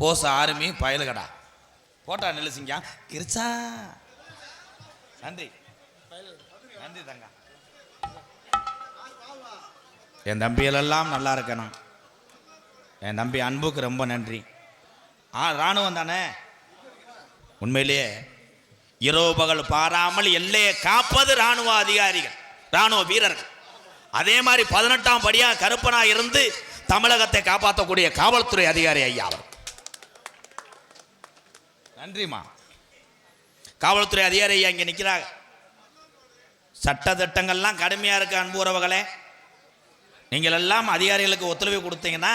Bose army பயலுகடா போட்டா நெல்லுசிங்க கிருச்சா. நன்றி நன்றி தங்க. என் தம்பிகளெல்லாம் நல்லா இருக்கணும். என் தம்பி அன்புக்கு ரொம்ப நன்றி. இராணுவம் தானே உண்மையிலேயே இரவு பகல் பாராமல் எல்லையை காப்பது இராணுவ அதிகாரிகள், இராணுவ வீரர்கள். அதே மாதிரி 18ஆம் படியா கருப்பனா இருந்து தமிழகத்தை காப்பாற்றக்கூடிய காவல்துறை அதிகாரி ஐயா அவர். நன்றிமா. காவல்துறை அதிகாரி ஐயா இங்கே நிற்கிறாங்க. சட்ட திட்டங்கள்லாம் கடுமையாக இருக்கு அன்பு உறவுகளே. நீங்கள் எல்லாம் அதிகாரிகளுக்கு ஒத்துழைப்பு கொடுத்தீங்கன்னா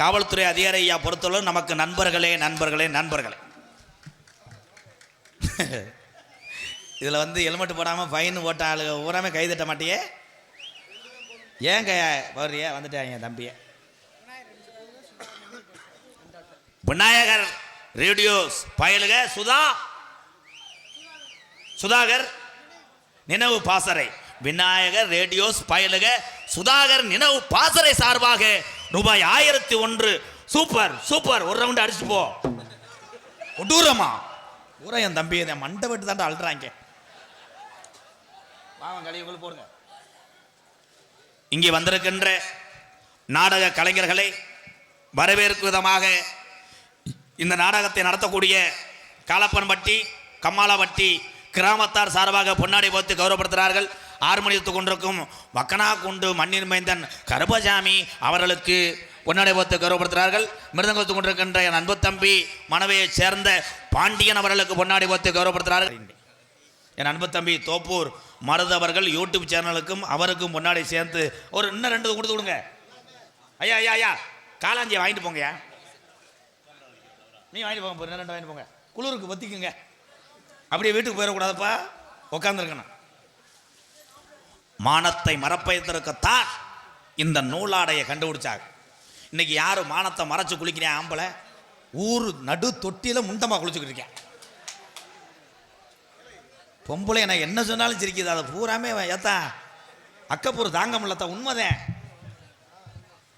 காவல்துறை அதிகாரி ஐயா பொறுத்தளவு நமக்கு நண்பர்களே நண்பர்களே நண்பர்களே. இதில் வந்து ஹெல்மெட் போடாமல் ஃபைன் ஓட்ட ஆளு ஊராமே கை தட்ட மாட்டியே ஏன் வர்றிய வந்துட்டாங்க தம்பிய. விநாயகர் ரேடியோஸ் பயலுக சுதாகர் நினைவு பாசறை, விநாயகர் ரேடியோஸ் பயலுக சுதாகர் நினைவு பாசறை சார்பாக ரூபாய் 1001. Super super. ஒரு ரவுண்ட் அடிச்சு போ. கொடூரமா ஊரா என் தம்பி மண்டை விட்டு தாண்டா அழுறாங்க. வாங்க கழிவுகள் போடுங்க. இங்கே வந்திருக்கின்ற நாடக கலைஞர்களை வரவேற்கும் விதமாக இந்த நாடகத்தை நடத்தக்கூடிய காலப்பன்பட்டி கம்மாளப்பட்டி கிராமத்தார் சார்பாக பொன்னாடை போத்து கௌரவப்படுத்துகிறார்கள். ஆர்மணித்துக் கொண்டிருக்கும் வக்கனா குண்டு மண்ணின் மைந்தன் கருப்பசாமி அவர்களுக்கு பொன்னாடை போத்து கௌரவப்படுத்துகிறார்கள். மிருதங்கத்துக் கொண்டிருக்கின்ற என் அன்பு தம்பி மனைவியைச் சேர்ந்த பாண்டியன் அவர்களுக்கு பொன்னாடை போத்து கௌரவப்படுத்துகிறார்கள். என் அன்பு தம்பி தோப்பூர் மருது அவர்கள் யூடியூப் சேனலுக்கும் அவருக்கும் பொன்னாடை சேர்ந்து ஒரு இன்னும் 2 கொடுத்து கொடுங்க. ஐயா ஐயா ஐயா காலாஞ்சியை வாங்கிட்டு போங்கய்யா. நீ வாங்கிட்டு போங்க. 2 வாங்கிட்டு போங்க. குளிருக்கு பற்றிக்குங்க. அப்படியே வீட்டுக்கு போயிடக்கூடாதுப்பா, உட்காந்துருக்கணும். மானத்தை மறப்பதற்குத்தான் இந்த நூலாடையை கண்டுபிடிச்சாங்க. இன்னைக்கு யாரு மானத்தை மறைச்சு குளிக்கிறேன்? ஆம்பளை ஊர் நடு தொட்டியில முண்டமா குளிச்சுக்கிட்டு இருக்கேன். பொம்பளை எனக்கு என்ன சொன்னாலும் சிரிக்குது. அதை பூராமே ஏத்தா அக்கப்பூர் தாங்க முடியலத்தா.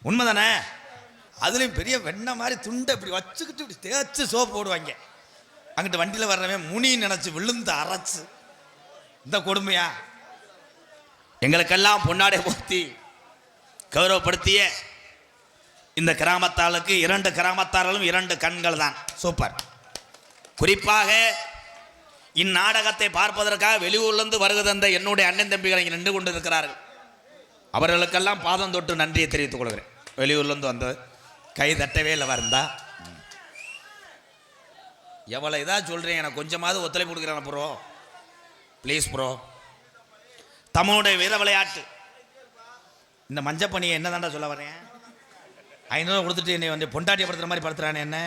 உண்மைதானே? அதுலேயும் பெரிய வெண்ணெய் மாதிரி துண்டை இப்படி வச்சுக்கிட்டு இப்படி தேய்ச்சி சோப்பு போடுவாங்க. அங்கிட்டு வண்டியில் வர்றவன் முனின்னு நினச்சி விழுந்து அரைச்சு இந்த கொடுமையா. எங்களுக்கெல்லாம் பொன்னாடை போத்தி கௌரவப்படுத்திய இந்த கிராமத்தாளுக்கு 2 கிராமத்தார்களும் 2 கண்கள் தான். சூப்பர். குறிப்பாக இந்நாடகத்தை பார்ப்பதற்காக வெளியூர்லேருந்து வருகை தந்த என்னுடைய அண்ணன் தம்பிகள் இங்கே நின்று கொண்டு இருக்கிறார்கள். அவர்களுக்கெல்லாம் பாதம் தொட்டு நன்றியை தெரிவித்துக் கொள்கிறேன். வெளியூர்லேருந்து வந்து கை தட்டவே இல்லை வருந்தா. எவ்வளோ இதாக சொல்கிறேன், எனக்கு கொஞ்சமாவது ஒத்துழைப்பு கொடுக்குறேன் ப்ரோ, ப்ளீஸ் ப்ரோ. தமிழுடைய வீர விளையாட்டு இந்த மஞ்சப்பணியை என்ன தாண்டா சொல்ல வரேன்? 500 கொடுத்துட்டு என்னை வந்து பொண்டாட்டியை படுத்துகிற மாதிரி படுத்துறானே என்ன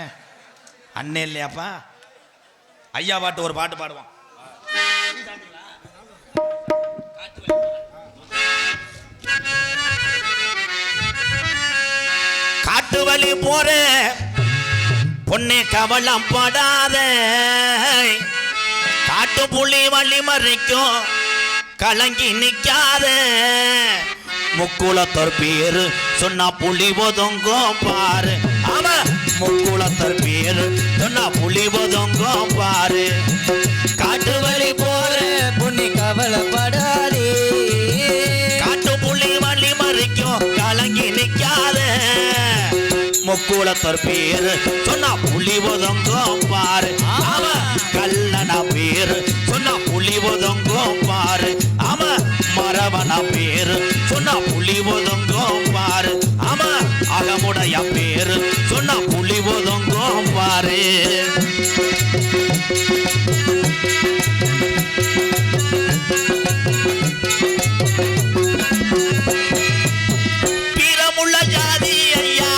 அண்ணே இல்லையாப்பா? ஐயா பாட்டு ஒரு பாட்டு பாடுவான். காட்டு வழி போற பொண்ணே கவலம் படாத, காட்டு புள்ளி வள்ளி மறைக்கும் கலங்கி நிக்காத, முக்குளத்தோர் பேரு சொன்னா புலி ஒதுங்கும் பாரு. ஆமா, முக்குளத்தோர் பேரு சொன்னா புலி ஒதுங்கும் பாரு. காட்டு வழி போற பொண்ணி கவலைப்படாதே, காட்டு புள்ளி வள்ளி மறைக்கும் கலங்கி நிக்காத, முக்குளத்தோர் பேரு சொன்னா புலி ஒதுங்கும் பாரு. ஆமா, கல்லன பேரு சொன்னா புலி ஒதுங்கும் பாரு. ஆமா, மரவன பேரு சொன்னா புலி ஒதுங்கும் பாரு. ஆமா, அகமுடைய பேரு சொன்னா புலி ஒதுங்கும் பாரு. வீரமுள்ள ஜாதி ஐயா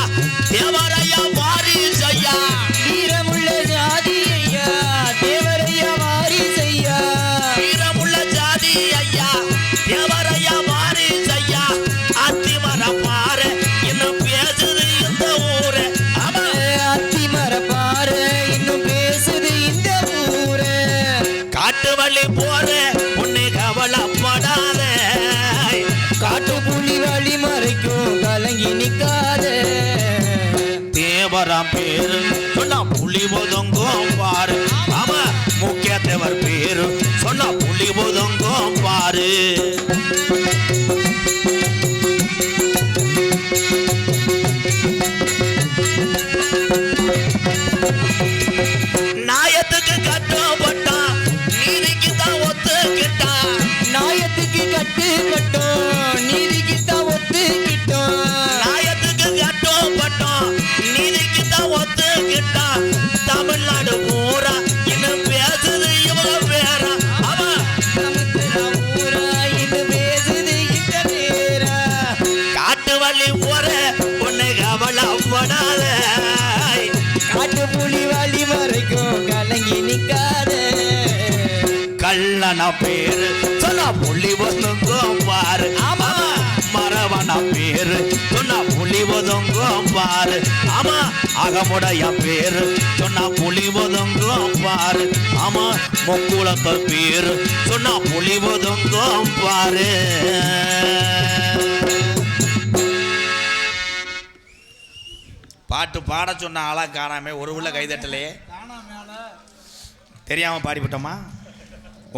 தேவரையா வாரிசு ஐயா, வீரமுள்ள ஜாதி ஐயா தேவரையா வாரிசு ஐயா, வீரமுள்ள ஜாதி ஐயா தேவரையா வாரிசு ஐயா. அத்திமர பாரு இன்னும் பேசுது இந்த ஊரு. அத்திமர பாரு இன்னும் பேசுது இந்த புலி ஒதுங்கும் பாரு. ஆமா முக்கியத்தேவர் பேரு சொன்னா புலி ஒதுங்கும் பாரு. நாயத்துக்கு கட்டுப்பட்டான் நீதிக்கு தான் ஒத்துக்கிட்டான். நாயத்துக்கு கட்டுப்பட்டோம் நீதிக்கு தான் ஒத்துக்கிட்டோம். நாயத்துக்கு கட்டுப்பட்டோம் நீதிக்கு தான் ஒத்துக்கிட்டான். தமிழ்நாடு பூரா இன்னும் பேசுது இவங்க பேரா. ஆமா ஊரா இன்னும் பேசுது இந்த பேரா. காட்டு வள்ளி போற பொண்ணு கவலைப்படாத. காட்டு புலி வழி வரைக்கும் கலங்கி நிக்காத. கள்ளன பேரு சொன்னா புலி ஒதுங்கும் பாரு. ஆமா மரவன பேரு சொன்னா புலி ஒதுங்கும் பாரு. ஆமா அகமுடைய பேரு சொன்னா புலி ஒதுங்கும் பாரு. ஆமா முக்குளத்தர் பேரு சொன்னா புலி ஒதுங்கும் பாரு. பாட்டு பாட சொன்ன ஆளா காணாம ஒரு உள்ள கைதட்டலையே. தெரியாம பாடிவிட்டோமா?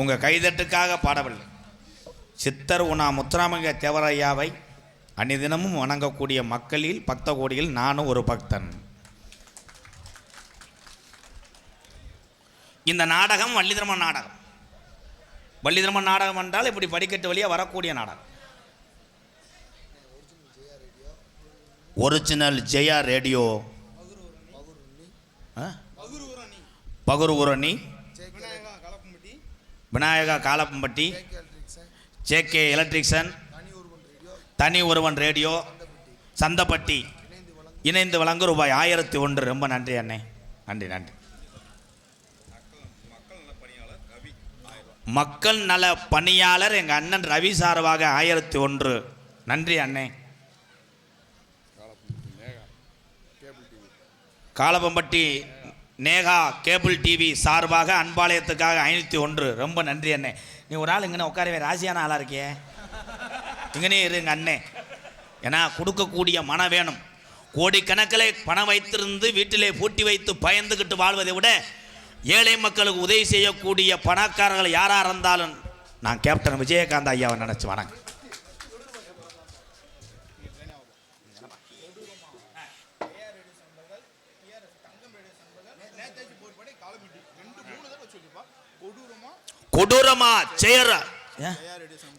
உங்க கைதட்டுக்காக பாடவில்லை. சித்தர் உணா முத்துராமலிங்க தேவரையாவை அன்னிதினமும் வணங்கக்கூடிய மக்களில் பக்த கோடியில் நானும் ஒரு பக்தன். இந்த நாடகம் வள்ளிதர்ம நாடகம். வள்ளிதர்ம நாடகம் என்றால் இப்படி படிக்கட்டு வழியாக வரக்கூடிய நாடகம். ஒரிஜினல் ஜெயா ரேடியோ, பகுருரணி, Vinayaka Kalappampatti, JK electrician, Thani Oruvan radio, சந்தப்பட்டி இணைந்து வழங்க ரூபாய் 1001. ரொம்ப நன்றி அண்ணே, நன்றி நன்றி. மக்கள் நல பணியாளர் எங்கள் அண்ணன் ரவி சார்பாக 1001. நன்றி அண்ணே. காலப்பம்பட்டி நேகா கேபிள் டிவி சார்பாக அன்பாலயத்துக்காக 501. ரொம்ப நன்றி அண்ணே. நீ ஒரு ஆள் இங்கே உட்காரவே ராசியான ஆளாக இருக்கியே, இங்கனே இருங்க அண்ணே. ஏன்னா கொடுக்கக்கூடிய மனம் வேணும். கோடிக்கணக்கில் பணம் வைத்திருந்து வீட்டிலே பூட்டி வைத்து பயந்துக்கிட்டு வாழ்வதை விட ஏழை மக்களுக்கு உதவி செய்யக்கூடிய பணக்காரர்கள் யாராக இருந்தாலும் நான் கேப்டன் விஜயகாந்த் ஐயாவை நினச்சி வணங்க. கொடூரமா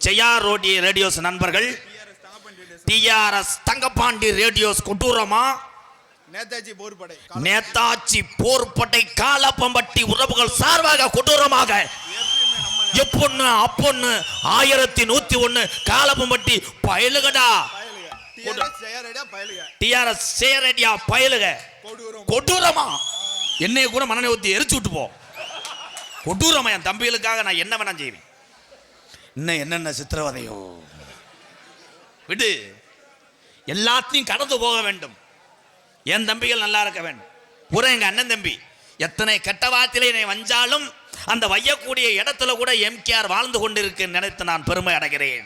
ஜெயா ரேடியோஸ் நண்பர்கள், டிஆர்எஸ் தங்கப்பாண்டி ரேடியோஸ் கொடூரமா, நேதாஜி போர்படை காலப்பம்பட்டி உறவுகள் சார்பாக கொடூரமாக எப்பொண்ணு அப்பொண்ணு 1101 காலப்பம்பட்டி பயலுகடா. டிஆர்எஸ் ஜெயா பயலுக கொடூரமா என்னைய கூட மனநே ஊத்தி எரிச்சு விட்டு போ. கொடூரமா என் தம்பிகளுக்காக நான் என்ன வேணா செய்வேன். இன்னும் என்னென்ன சித்திரவதையோ விடு, எல்லாத்தையும் கடந்து போக வேண்டும். என் தம்பிகள் நல்லா இருக்க வேண்டும். பூரா எங்க அண்ணன் தம்பி எத்தனை கெட்ட வார்த்தையிலே என்னை வஞ்சாலும் அந்த வையக்கூடிய இடத்துல கூட எம்கேஆர் வாழ்ந்து கொண்டிருக்கு நினைத்து நான் பெருமை அடைகிறேன்.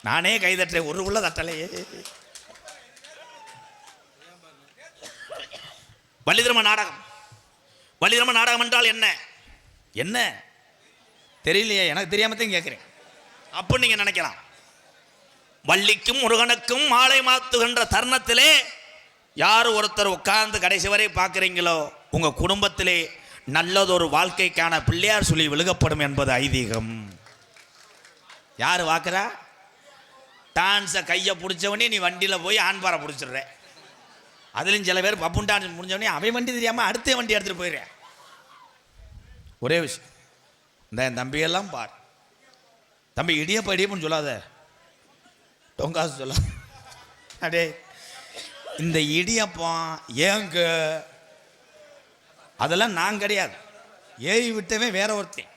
நானே கைதட்டை ஒரு உள்ள தட்டலையே. வள்ளிதர்ம நாடகம். வள்ளிதர்ம நாடகம் என்றால் என்ன என்ன தெரியலையே, எனக்கு தெரியாமத்தான் கேட்குறேன். அப்போ நீங்கள் நினைக்கலாம், வள்ளிக்கும் முருகனுக்கும் மாலை மாத்துகின்ற தருணத்திலே யார் ஒருத்தர் உட்கார்ந்து கடைசி வரை பார்க்குறீங்களோ உங்கள் குடும்பத்திலே நல்லதொரு வாழ்க்கைக்கான பிள்ளையார் சொல்லி விழுகப்படும் என்பது ஐதீகம். யார் பார்க்குறா? டான்ஸை கையை பிடிச்சவனே நீ வண்டியில் போய் ஆண்பாரை பிடிச்சிடுற. அதுலேயும் சில பேர் பப்புன் டான்ஸ் முடிஞ்சவனே அவன் வண்டி தெரியாமல் அடுத்த வண்டி எடுத்துகிட்டு போயிடுறேன். ஒரே விஷயம், இந்த என் தம்பியெல்லாம் பார். தம்பி இடியப்ப இடியப்பன்னு சொல்லாத, டொங்காசு சொல்ல. அடே இந்த இடியப்பம் ஏங்க அதெல்லாம் நான் கிடையாது. ஏறி விட்டவே வேற ஒருத்தன்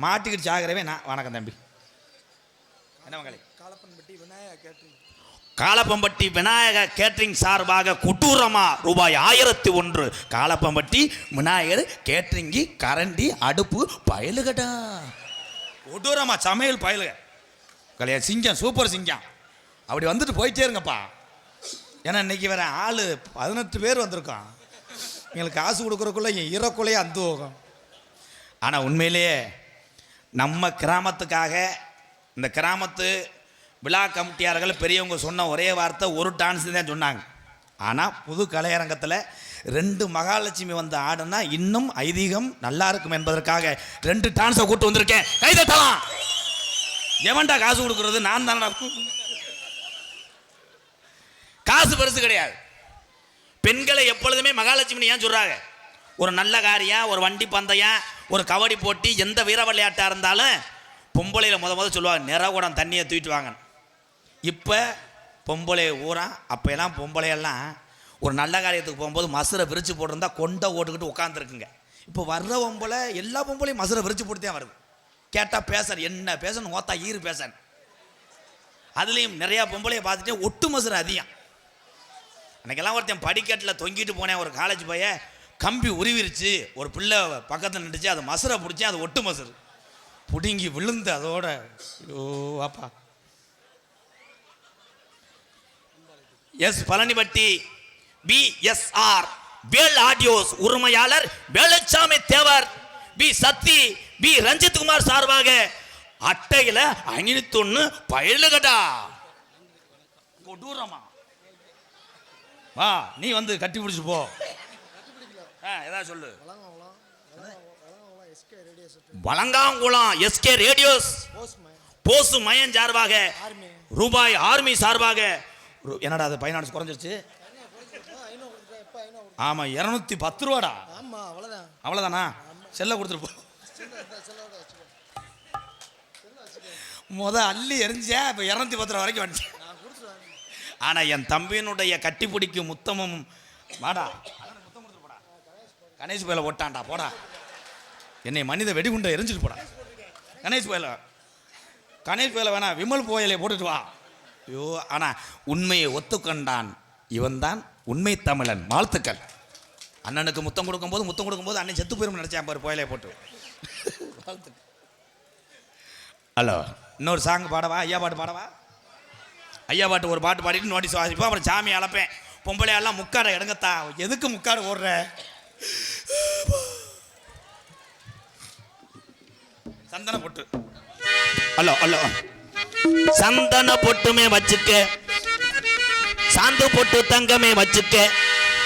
மாட்டிக்கிட்டு சாகிறவே நான். வணக்கம் தம்பி. என்ன மகளே? காலப்பம்பட்டி விநாயக கேட்டரிங் சார்பாக கொடூரமா ரூபாய் 1001. காலப்பம்பட்டி விநாயகர் கேட்டரிங்கி கரண்டி அடுப்பு பயலுகடா. கொடூரமா சமையல் பயலுக கலையா. சிங்கம், சூப்பர் சிங்கம். அப்படி வந்துட்டு போயிட்டே இருங்கப்பா. ஏன்னா இன்னைக்கு வேற ஆள் 18 பேர் வந்திருக்கான். எங்களுக்கு காசு கொடுக்குறக்குள்ள என் இறக்குள்ளேயே அந்த போகும். ஆனால் உண்மையிலேயே நம்ம கிராமத்துக்காக இந்த கிராமத்து விழா கமிட்டியார்கள் பெரியவங்க சொன்ன ஒரே வார்த்தை ஒரு டான்ஸ் தான் சொன்னாங்க. ஆனால் புது கலையரங்கத்தில் 2 மகாலட்சுமி வந்து ஆடுனா இன்னும் ஐதீகம் நல்லா இருக்கும் என்பதற்காக 2 டான்ஸை கூட்டு வந்திருக்கேன். கைதட்டலாம். எவன்டா காசு கொடுக்கறது? நான் தானடா. காசு பெருசு கிடையாது. பெண்களை எப்பொழுதுமே மகாலட்சுமி ஏன் சொல்றாங்க? ஒரு நல்ல காரியம், ஒரு வண்டி பந்தயம், ஒரு கபடி போட்டி, எந்த வீர விளையாட்டாக இருந்தாலும் பொம்பளையில் முத சொல்லுவாங்க நிறகுடம் தண்ணியை தூக்கிட்டு வாங்க. இப்போ பொம்பளை ஊரா அப்போ எல்லாம் பொம்பளையெல்லாம் ஒரு நல்ல காரியத்துக்கு போகும்போது மசுரை விரிச்சு போட்டிருந்தா கொண்டை ஓட்டுக்கிட்டு உட்காந்துருக்குங்க. இப்போ வர்ற பொம்பளை எல்லா பொம்பளையும் மசுரை விரிச்சு போட்டு தான் வருது. கேட்டால் பேசன் என்ன பேசணும் ஓத்தா ஈரு பேசன். அதுலேயும் நிறையா பொம்பளையை பார்த்துட்டே ஒட்டு மசுரை அதிகம். அன்றைக்கெல்லாம் ஒருத்தன் படிக்கட்டில் தொங்கிட்டு போனேன். ஒரு காலேஜ் போய கம்பி உருவிருச்சு. ஒரு பிள்ளை பக்கத்தில் நின்றுச்சு. அது மசுரை பிடிச்சேன். அது ஒட்டு மசுறு பிடுங்கி விழுந்து அதோட ஐயோ வாப்பா. எஸ் பழனிப்பட்டி BSR வேல் ஆடியோஸ் உரிமையாளர் வேலுச்சாமி தேவர் பி சத்தி பி ரஞ்சித் குமார் சார்பாக அட்டையில 501 பயலுகடா கொடூரமா வா. நீ வந்து கட்டி பிடிச்சு போ. ஏதாவது சொல்லு. வலங்காங்குளம் SK ரேடியோஸ் போசு மயன் சார்பாக ரூபாய் ஆர்மி சார்பாக என்னடா அது பைனான்ஸ் குறைஞ்சிருச்சு. ஆமா 210 ரூபாடா. அவ்வளோதானா? செல்ல கொடுத்துருப்போம். அள்ளி எரிஞ்சேன். இப்போ 210 ரூபா வரைக்கும் வந்துச்சு. ஆனால் என் தம்பியினுடைய கட்டிப்பிடிக்கு முத்தமும் வாடா கணேஷ் கோயில ஓட்டான்டா போடா. என்னை மனித வெடிகுண்டை எரிஞ்சிட்டு போடா. கணேஷ் கோயில வேணா விமல் கோயிலை போட்டுட்டு வா. ஐயோ ஆனால் உண்மையை ஒத்துக்கொண்டான். இவன் தான் உண்மை தமிழன். வாழ்த்துக்கள். அண்ணனுக்கு முத்தம் கொடுக்கும்போது அண்ணன் செத்து போயிரும் நினைச்சேன் பாரு கோயிலை போட்டு. வாழ்த்துக்கள். ஹலோ இன்னொரு சாங் பாடவா? ஐயா பாட்டு பாடவா? ஐயா பாட்டு ஒரு பாட்டு பாடிட்டு நோட்டீஸ் வாசிப்போம். அப்புறம் சாமி அழைப்பேன். பொம்பளையெல்லாம் முக்காடை எடுங்கத்தா. எதுக்கு முக்காடு ஓடுற? சந்தன பொட்டு. ஹலோ சந்தன பொட்டுமே வச்சுக்க, சாந்து பொட்டு தங்கமே வச்சுக்க,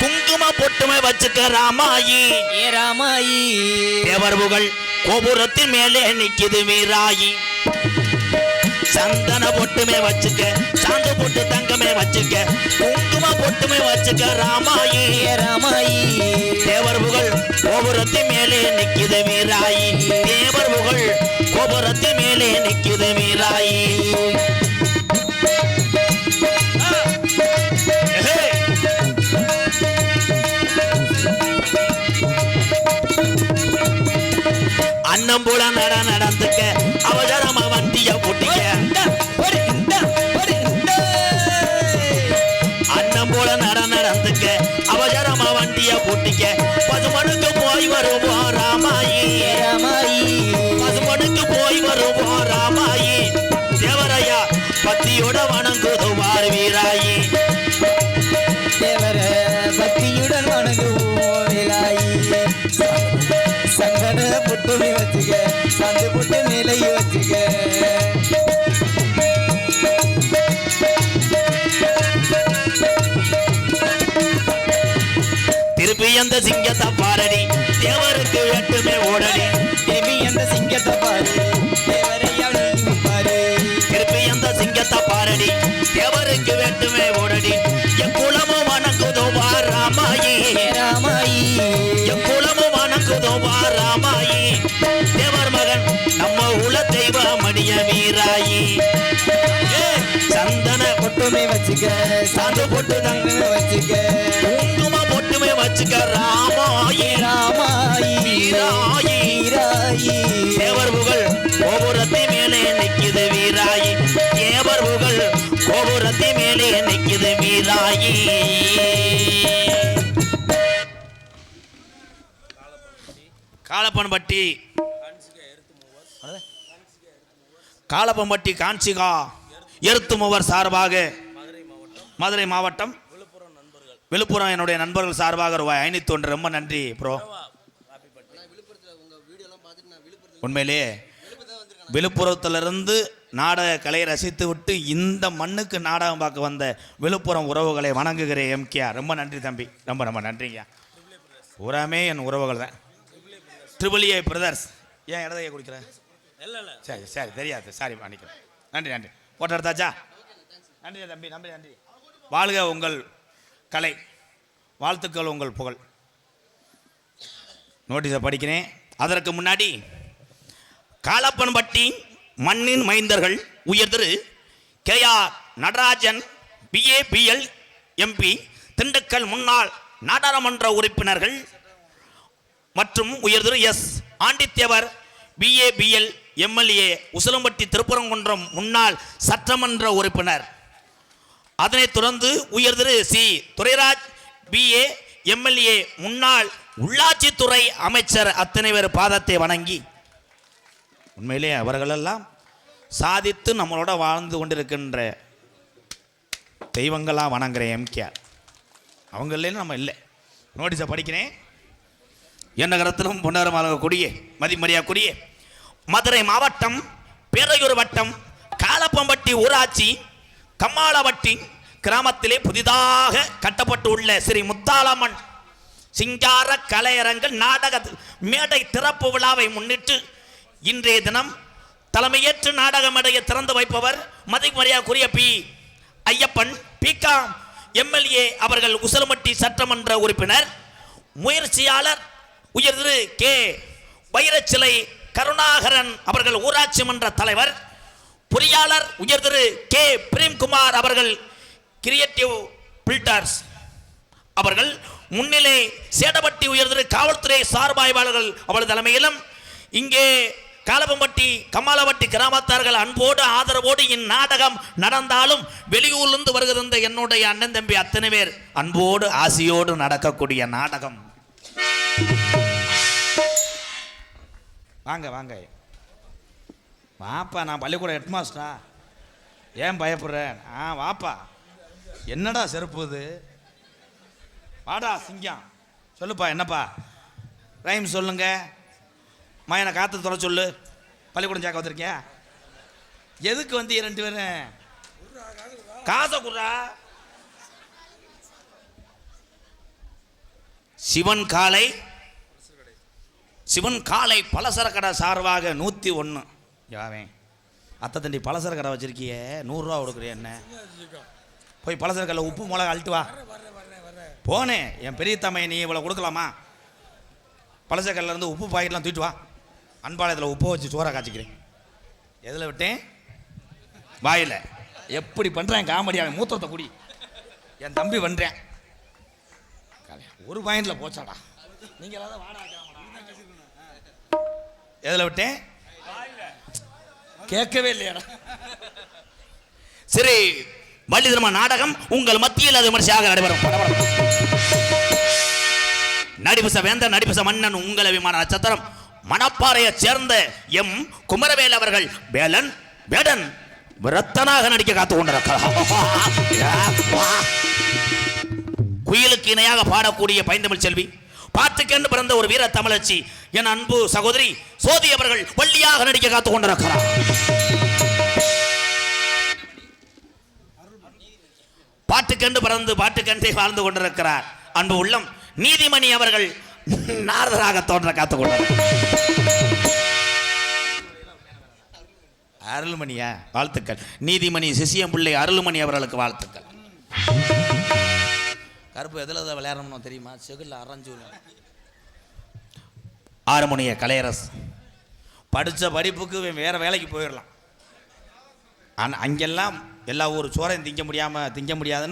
குங்கும பொட்டுமே வச்சுக்க ராமாயி. ஏ ராமாயி தேவர் புகழ் கோபுரத்தின் மேலே நிக்குது வீராயி. சந்தன பொட்டுமே வச்சுக்க, சாந்து பொட்டு தங்கமே வச்சுக்க, குங்கும பொட்டுமே வச்சுக்க ராமாயி. ஏ ராமாயி தேவர் புகழ் கோபுரத்தின் மேலே நிக்குது வீராயி. தேவர் புகழ் கோபுரத்தின் மேலே நிக்குது வீராயி. அண்ணம் போல நடந்துக்க அவசரமா வண்டிய போட்டிக்க. அண்ணம் போல நடந்துக்க அவசரமா வண்டிய போட்டிக்க. பசுமனுக்கு போய் வருவோம் ராமாயி. பசுமனுக்கு போய் வருவோம் ராமாயி. தேவரையா பத்தியோட வணங்குதுவார் வீராயி. தேவர பக்தியுடன் வணங்குவோம் வீராயி. சந்தன பொட்டுமே வச்சுக்க, சாந்து பொட்டு நிலையை வச்சுக்க. திருப்பி அந்த சிங்கத்தை பாரடி தேவருக்கு வெட்டுமே ஓடடி. திருப்பி அந்த சிங்கத்தை பாரு தேவரையா பாரு. திருப்பி அந்த சிங்கத்தை பாரடி தேவருக்கு வெட்டுமே ஓடடி. என் குலமும் வணங்குதோ ராமாயி. ராமாயி என் குலமும் வணங்குதோ ராமாயி. தேவர் மகன் நம்ம உல தெய்வ மடிய வீராயி. சந்தன பொட்டுமே வச்சுக்க, சாந்து பொட்டு தங்கமே வச்சுக்க, குங்கும பொட்டுமே வச்சுக்க ராமாயி. ராமாயி வீராயி. வீராயி தேவர் புகழ் கோபுரத்தை மேலே நிக்குது வீராயி. தேவர் புகழ் கோபுரத்தை மேலே நிக்குது வீராயி. காலப்பம்பட்டி காஞ்சிகா எருத்துமுவர் சார்பாக மதுரை மாவட்டம் விழுப்புரம் என்னுடைய நண்பர்கள் சார்பாக ரூபாய் 501. ரொம்ப நன்றி ப்ரோ. உண்மையிலே விழுப்புரத்திலிருந்து நாடக கலையை ரசித்து விட்டு இந்த மண்ணுக்கு நாடகம் பார்க்க வந்த விழுப்புரம் உறவுகளை வணங்குகிறேன் எம்கேஆர். ரொம்ப நன்றி தம்பி, ரொம்ப ரொம்ப நன்றிங்க. பூராமே என் உறவுகள் தான். Triple A brothers. ஏன் இடதையை குடிக்கிறேன்? சரி சரி தெரியாது, சாரி பண்ணிக்கிறேன். நன்றி நன்றி. போட்டோ எடுத்தாச்சா? நன்றி தம்பி, நன்றி நன்றி. வாழ்க உங்கள் கலை, வாழ்த்துக்கள் உங்கள் புகழ். நோட்டீஸை படிக்கிறேன். அதற்கு முன்னாடி காலப்பன்பட்டி மண்ணின் மைந்தர்கள் உயர்திரு KR Natarajan BABL MP, Dindigul முன்னாள் நாடாளுமன்ற உறுப்பினர்கள் மற்றும் உயர்திரு S Andithevar BABL MLA, Usilampatti Thiruparankundram முன்னாள் சட்டமன்ற உறுப்பினர். அதனைத் தொடர்ந்து உயர்திரு சி துரைராஜ் பிஏ எம்எல்ஏ, முன்னாள் உள்ளாட்சித்துறை அமைச்சர் அத்தனை பேர் பாதத்தை வணங்கி, உண்மையிலே அவர்களெல்லாம் சாதித்து நம்மளோட வாழ்ந்து கொண்டிருக்கின்ற தெய்வங்களாக வணங்குறேன் எம்கேஆர். அவங்க இல்லைன்னு நம்ம இல்லை. நோட்டீஸை படிக்கிறேன். என் நகரத்திலும் பொன்னரமாகக்கூடிய மதிமரியாக்குரிய மதுரை மாவட்டம் பேரையூர் வட்டம் காலப்பம்பட்டி ஊராட்சி கம்மாளவட்டி கிராமத்திலே புதிதாக கட்டப்பட்டுள்ள ஸ்ரீ முத்தாலம்மன் சிங்கார கலையரங்கள் நாடக மேடை திறப்பு விழாவை முன்னிட்டு இன்றைய தினம் தலைமையேற்று நாடக மேடையை திறந்து வைப்பவர் மதிமரியாக்குரிய பி ஐயப்பன் பிகாம் எம்எல்ஏ அவர்கள், உசிலம்பட்டி சட்டமன்ற உறுப்பினர். முயற்சியாளர் உயர்திரு கே வைரச்சிலை கருணாகரன் அவர்கள், ஊராட்சி மன்ற தலைவர். பொறியாளர் உயர்திரு கே பிரேம்குமார் அவர்கள், கிரியேட்டிவ் பில்டர்ஸ் அவர்கள். முன்னிலை சேடபட்டி உயர்திரு காவல்துறை சார்பாய்வாளர்கள் அவர்கள் தலைமையிலும் இங்கே காலப்பம்பட்டி கம்மாளவட்டி கிராமத்தார்கள் அன்போடு ஆதரவோடு இந்நாடகம் நடந்தாலும் வெளியூர்லிருந்து வருகிற என்னுடைய அண்ணன் தம்பி அத்தனை பேர் அன்போடு ஆசையோடு நடக்கக்கூடிய நாடகம். வாங்க வாங்க வாப்பா, நான் பள்ளிக்கூட ஹெட் மாஸ்டரா, ஏன் பயப்படுறேன்? வாப்பா, என்னடா செருப்பு இது? வாடா சிங்கம், சொல்லுப்பா என்னப்பா ரைம் சொல்லுங்க. மயனை காற்று தொலை சொல்லு. பள்ளிக்கூடம் சேர்க்க வந்திருக்கியா? எதுக்கு வந்து 2 பேரும் காசை குடுறா? சிவன் காலை பலசரக்கடை சார்பாக 101. யாவே அத்தை தண்டி பலசரக்கடை வச்சிருக்கிய, 100 ரூபா கொடுக்குறிய என்ன? போய் பலசரக்கடை உப்பு மிளகா அழுட்டு வா. போனேன் என் பெரிய தம்மையை, நீ இவ்வளோ கொடுக்கலாமா? பலசரக்கடையில் இருந்து உப்பு பாக்கெட்லாம் தூக்கிட்டு வா. அன்பாளையத்தில் உப்பை வச்சு சோறாக காய்ச்சிக்கிறேன். எதில் விட்டேன்? வாயில். எப்படி பண்ணுறேன் காமெடியாக? மூத்திரத்தை குடி. என் தம்பி பண்ணுறேன். ஒரு பாயிண்டில் போச்சாடா. நீங்கள் எல்லாரும் வாடா. எதில் விட்டேன்? கேட்கவே இல்லையாடா. சரி, வள்ளி திருமண நாடகம் உங்கள் மத்தியில் அது விமர்சையாக நடைபெறும். நடிபச வேந்தர் நடிபச மன்னன் உங்கள் அபிமான நட்சத்திரம் மணப்பாறையை சேர்ந்த எம் குமரவேல் அவர்கள் வேடன் விரத்தனாக நடிக்க காத்து கொண்டிருக்கிறார். குயிலுக்கு இணையாக பாடக்கூடிய பைந்தமிழ் செல்வி, பாட்டுக்கென்று பிறந்த ஒரு வீர தமிழச்சி என் அன்பு சகோதரி சோதி அவர்கள் வள்ளியாக நடிக்க காத்து கொண்டிருக்கிறார். பாட்டுக்கென்று பிறந்து பாட்டுக்கென்றே வாழ்ந்து கொண்டிருக்கிறார் அன்பு உள்ளம் நீதிமணி அவர்கள் நாரதராக தோன்ற காத்து கொண்டார். அருள்மணியா வாழ்த்துக்கள். நீதிமணி சிசியம் பிள்ளை அருள்மணி அவர்களுக்கு வாழ்த்துக்கள். கருப்பு எதில் விளையாடணும் தெரியுமா? செகுல அரைஞ்சு ஆறுமணிய கலையரசு படித்த படிப்புக்கு வேற வேலைக்கு போயிடலாம். ஆனால் அங்கெல்லாம் எல்லா ஊர் சோறையும் திங்க முடியாதுன்னு